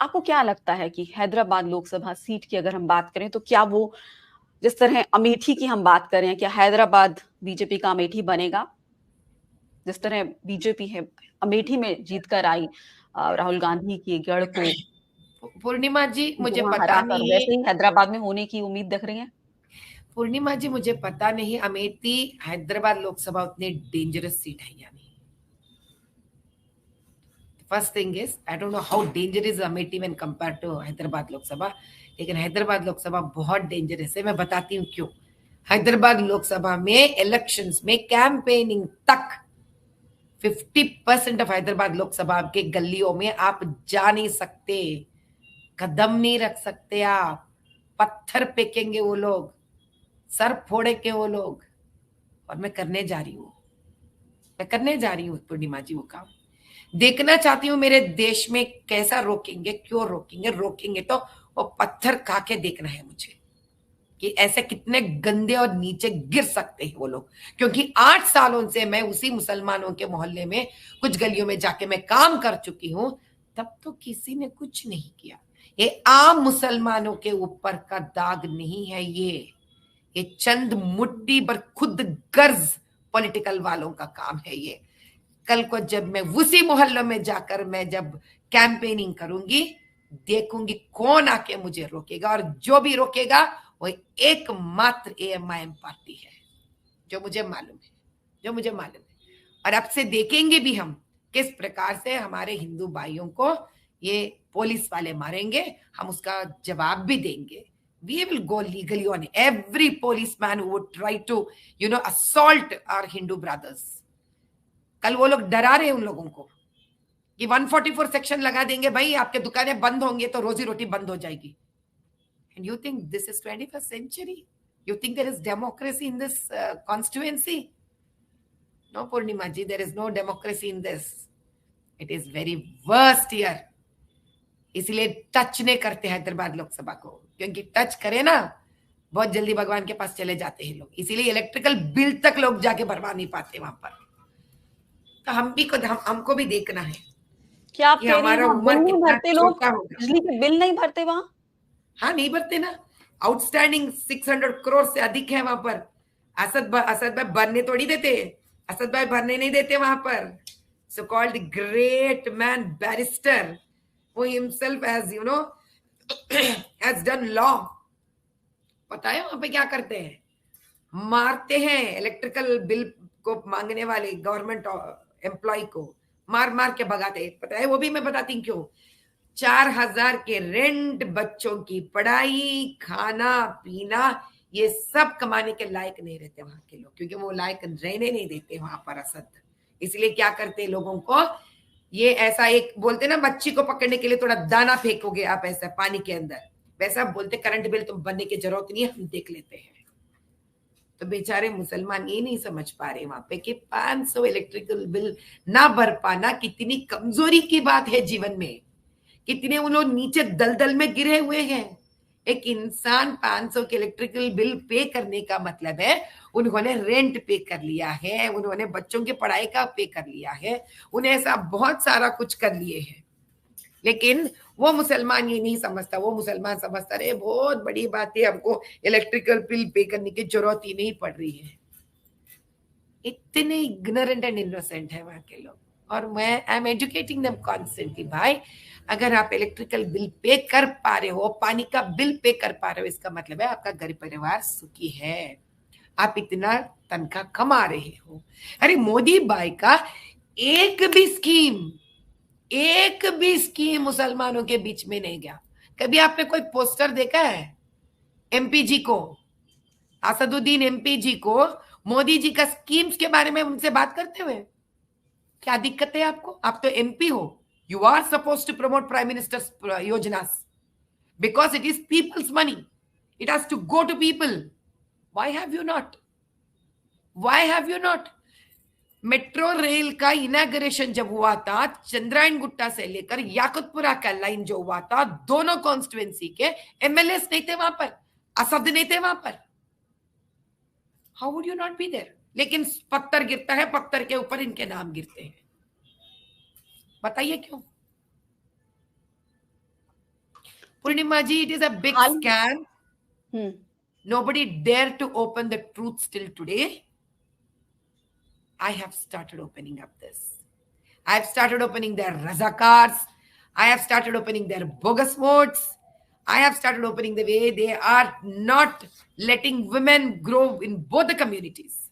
आपको क्या लगता है कि हैदराबाद लोकसभा सीट की अगर हम बात करें तो क्या वो, जिस तरह अमेठी की हम बात करें, क्या हैदराबाद बीजेपी का अमेठी बनेगा? जिस तरह बीजेपी है अमेठी में जीत कर आई, राहुल गांधी की गढ़ को पूर्णिमा जी मुझे वहां पता हराकर, नहीं। वैसे ही हैदराबाद में होने की उम्मीद दिख रही है। पूर्णिमा जी मुझे पता नहीं अमेठी हैदराबाद लोकसभा उतनी डेंजरस सीट है या नहीं। First thing is I don't know how dangerous Amethi when compare to Hyderabad Lok Sabha, लेकिन हैदराबाद लोकसभा बहुत डेंजरस है। मैं बताती हूँ क्यों। हैदराबाद लोकसभा में इलेक्शंस में कैंपेनिंग तक 50% ऑफ हैदराबाद लोकसभा के गलियों में आप जा नहीं सकते, कदम नहीं रख सकते आप। पत्थर फेंकेंगे वो लोग, सर फोड़ेंगे वो लोग। और मैं करने जा रही हूँ, मैं करने जा रही हूँ पूर्णिमा जी वो काम। देखना चाहती हूँ मेरे देश में कैसा रोकेंगे, क्यों रोकेंगे। रोकेंगे तो वो पत्थर खा के देखना है मुझे कि ऐसे कितने गंदे और नीचे गिर सकते हैं वो लोग। क्योंकि 8 सालों से मैं उसी मुसलमानों के मोहल्ले में कुछ गलियों में जाके मैं काम कर चुकी हूं, तब तो किसी ने कुछ नहीं किया। ये आम मुसलमानों के ऊपर का दाग नहीं है, ये चंद मुट्ठी पर खुद गर्ज पॉलिटिकल वालों का काम है ये। कल को जब मैं उसी मोहल्लों में जाकर मैं जब कैंपेनिंग करूंगी, देखूंगी कौन आके मुझे रोकेगा। और जो भी रोकेगा वो एकमात्र एएमआईएम पार्टी है, जो मुझे मालूम है, जो मुझे मालूम है। और अब से देखेंगे भी हम किस प्रकार से हमारे हिंदू भाइयों को ये पुलिस वाले मारेंगे, हम उसका जवाब भी देंगे। We will go legally on every policeman who would try to, assault our Hindu brothers. कल वो लोग डरा रहे हैं उन लोगों को कि 144 सेक्शन लगा देंगे, भाई आपके दुकानें बंद होंगे तो रोजी रोटी बंद हो जाएगी। And you think this is 21st century? You think there is democracy in this constituency? No, Purnima ji, there is no democracy in this. It is very worst here. इसलिए टच नहीं करते हैदराबाद लोकसभा को, क्योंकि टच करे ना बहुत जल्दी भगवान के पास चले जाते हैं लोग। इसीलिए इलेक्ट्रिकल बिल तक लोग जाके भरवा नहीं पाते वहां पर। तो हमको भी देखना है क्या आप कि कह रही हैं हमारा वहां बिल उम्र नहीं कितना भरते लोग? छोटा होगा। बिजली के बिल नहीं भरते वहां? हाँ, नहीं भरते ना। आउटस्टैंडिंग 600 करोड़ से अधिक है वहां पर। असद भाई भरने थोड़ी देते, असद भाई भरने नहीं देते वहां पर। So called great man barrister who himself has has done law। पता है वहां पे क्या करते हैं? मारते हैं इलेक्ट्रिकल बिल को मांगने वाले गवर्नमेंट एम्प्लॉय को, मार मार के भगाते हैं। पता है वो भी मैं बताती हूँ क्यों। 4,000 के रेंट, बच्चों की पढ़ाई, खाना पीना, ये सब कमाने के लायक नहीं रहते वहां के लोग, क्योंकि वो लायक रहने नहीं देते वहां पर असद। इसलिए क्या करते हैं लोगों को, ये ऐसा एक बोलते ना, बच्ची को पकड़ने के लिए थोड़ा दाना फेंकोगे आप ऐसा पानी के अंदर, वैसा बोलते करंट बिल तुम बनने की जरूरत नहीं है, हम देख लेते हैं। तो बेचारे मुसलमान ये नहीं समझ पा रहे वहां पे कि 500 इलेक्ट्रिकल बिल ना भर पाना कितनी कमजोरी की बात है जीवन में। कितने वो लोग नीचे दलदल में गिरे हुए हैं। एक इंसान 500 के इलेक्ट्रिकल बिल पे करने का मतलब है उन्होंने रेंट पे कर लिया है, उन्होंने बच्चों की पढ़ाई का पे कर लिया है, उन्हें ऐसा बहुत सारा कुछ कर लिए हैं। लेकिन वो मुसलमान ये नहीं समझता। वो मुसलमान समझता रहे बहुत बड़ी बात है, हमको इलेक्ट्रिकल बिल पे करने की जरूरत ही नहीं पड़ रही है। इतने इग्नोरेंट एंड इनोसेंट है वहां के लोग। और मैं I am educating them constantly. भाई अगर आप इलेक्ट्रिकल बिल पे कर पा रहे हो, पानी का बिल पे कर पा रहे हो, इसका मतलब है आपका घर परिवार सुखी है, आप इतना तनख्वाह कमा रहे हो। अरे मोदी भाई का एक भी स्कीम मुसलमानों के बीच में नहीं गया। कभी आपने कोई पोस्टर देखा है एमपी जी को, असदुद्दीन एमपी जी को, मोदी जी का स्कीम्स के बारे में उनसे बात करते हुए? क्या दिक्कत है आपको? आप तो एमपी हो, you are suppose to promote prime minister योजनास because it is people's money, it has to go to people. Why have you not, why have you not? Metro rail का इनॉग्रेशन जब हुआ था, चंद्रायन गुट्टा से लेकर याकुतपुरा का लाइन जो हुआ था, दोनों कॉन्स्टिट्युएंसी के एमएलएस नहीं थे वहां पर, असद नहीं थे वहां पर। How would you not be there? लेकिन पत्थर गिरता है, पत्थर के ऊपर इनके नाम गिरते हैं। बताइए क्यों? Purnima ji, it is a big hall scam. Hmm Nobody dare to open the truth still today. I have started opening up this. I have started opening their razakars. I have started opening their bogus votes. I have started opening the way they are not letting women grow in both the communities.